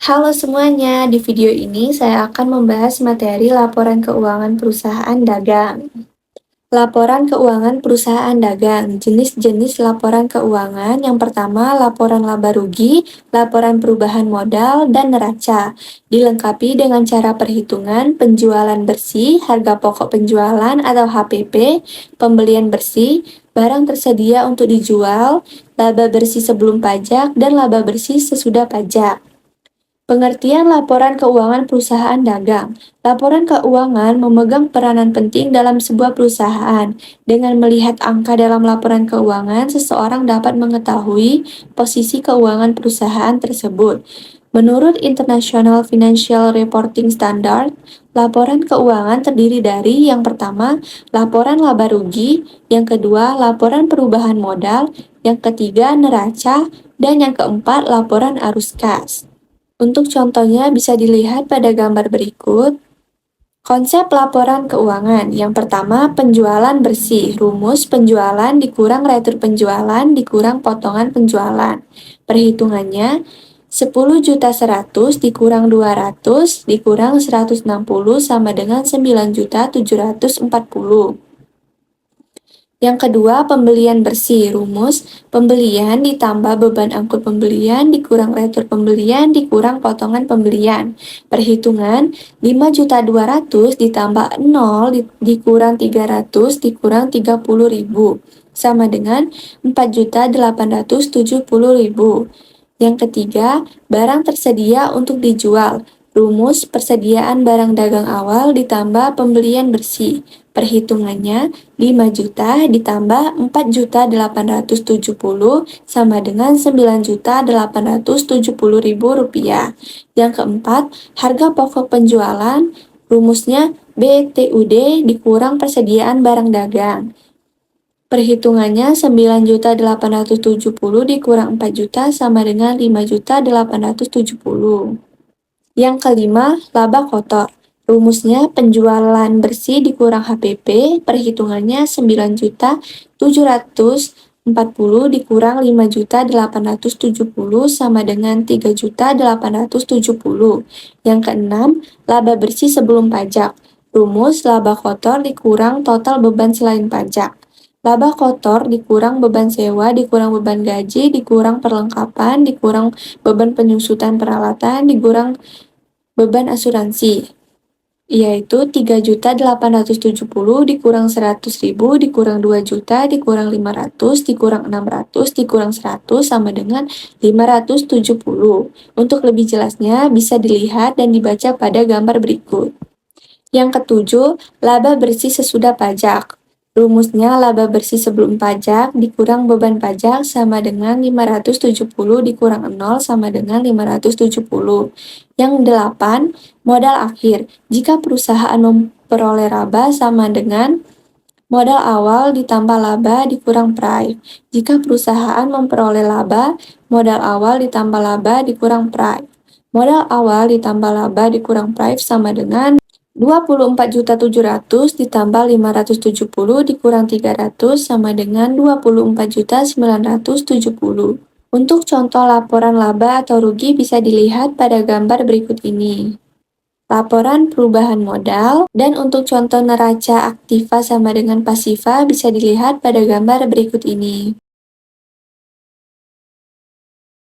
Halo semuanya, di video ini saya akan membahas materi laporan keuangan perusahaan dagang. Laporan keuangan perusahaan dagang, jenis-jenis laporan keuangan. Yang pertama, laporan laba rugi, laporan perubahan modal, dan neraca. Dilengkapi dengan cara perhitungan, penjualan bersih, harga pokok penjualan atau HPP, pembelian bersih, barang tersedia untuk dijual, laba bersih sebelum pajak, dan laba bersih sesudah pajak. Pengertian laporan keuangan perusahaan dagang. Laporan keuangan memegang peranan penting dalam sebuah perusahaan. Dengan melihat angka dalam laporan keuangan, seseorang dapat mengetahui posisi keuangan perusahaan tersebut. Menurut International Financial Reporting Standard, laporan keuangan terdiri dari yang pertama, laporan laba rugi, yang kedua, laporan perubahan modal, yang ketiga, neraca, dan yang keempat, laporan arus kas. Untuk contohnya bisa dilihat pada gambar berikut. Konsep laporan keuangan. Yang pertama, penjualan bersih. Rumus penjualan dikurang retur penjualan dikurang potongan penjualan. Perhitungannya, 10.100.000 dikurang 200 dikurang 160 sama dengan 9.740. Yang kedua, pembelian bersih. Rumus, pembelian ditambah beban angkut pembelian dikurang retur pembelian dikurang potongan pembelian. Perhitungan, 5.200.000 ditambah 0 dikurang 300 dikurang 30.000 sama dengan 4.870.000. Yang ketiga, barang tersedia untuk dijual. Rumus persediaan barang dagang awal ditambah pembelian bersih. Perhitungannya, 5 juta ditambah 4.870 sama dengan 9.870.000 rupiah. Yang keempat, harga pokok penjualan. Rumusnya BTUD dikurang persediaan barang dagang. Perhitungannya 9.870 dikurang 4 juta sama dengan 5.870. Yang kelima, laba kotor. Rumusnya penjualan bersih dikurang HPP, perhitungannya 9.740 dikurang 5.870 sama dengan 3.870. Yang keenam, laba bersih sebelum pajak. Rumus laba kotor dikurang total beban selain pajak. Laba kotor dikurang beban sewa, dikurang beban gaji, dikurang perlengkapan, dikurang beban penyusutan peralatan, dikurang beban asuransi, yaitu 3.870 dikurang 100.000 dikurang 2 juta dikurang 500 dikurang 600 dikurang 100 sama dengan 570. Untuk lebih jelasnya bisa dilihat dan dibaca pada gambar berikut. Yang ketujuh, laba bersih sesudah pajak. Rumusnya laba bersih sebelum pajak dikurang beban pajak sama dengan 570 dikurang 0 sama dengan 570. Yang delapan, modal akhir. Jika perusahaan memperoleh laba sama dengan modal awal ditambah laba dikurang price. Jika perusahaan memperoleh laba, modal awal ditambah laba dikurang price. Modal awal ditambah laba dikurang price sama dengan 24.700 ditambah 570 dikurang 300 sama dengan 24.970. Untuk contoh laporan laba atau rugi bisa dilihat pada gambar berikut ini. Laporan perubahan modal, dan untuk contoh neraca aktiva sama dengan pasiva bisa dilihat pada gambar berikut ini.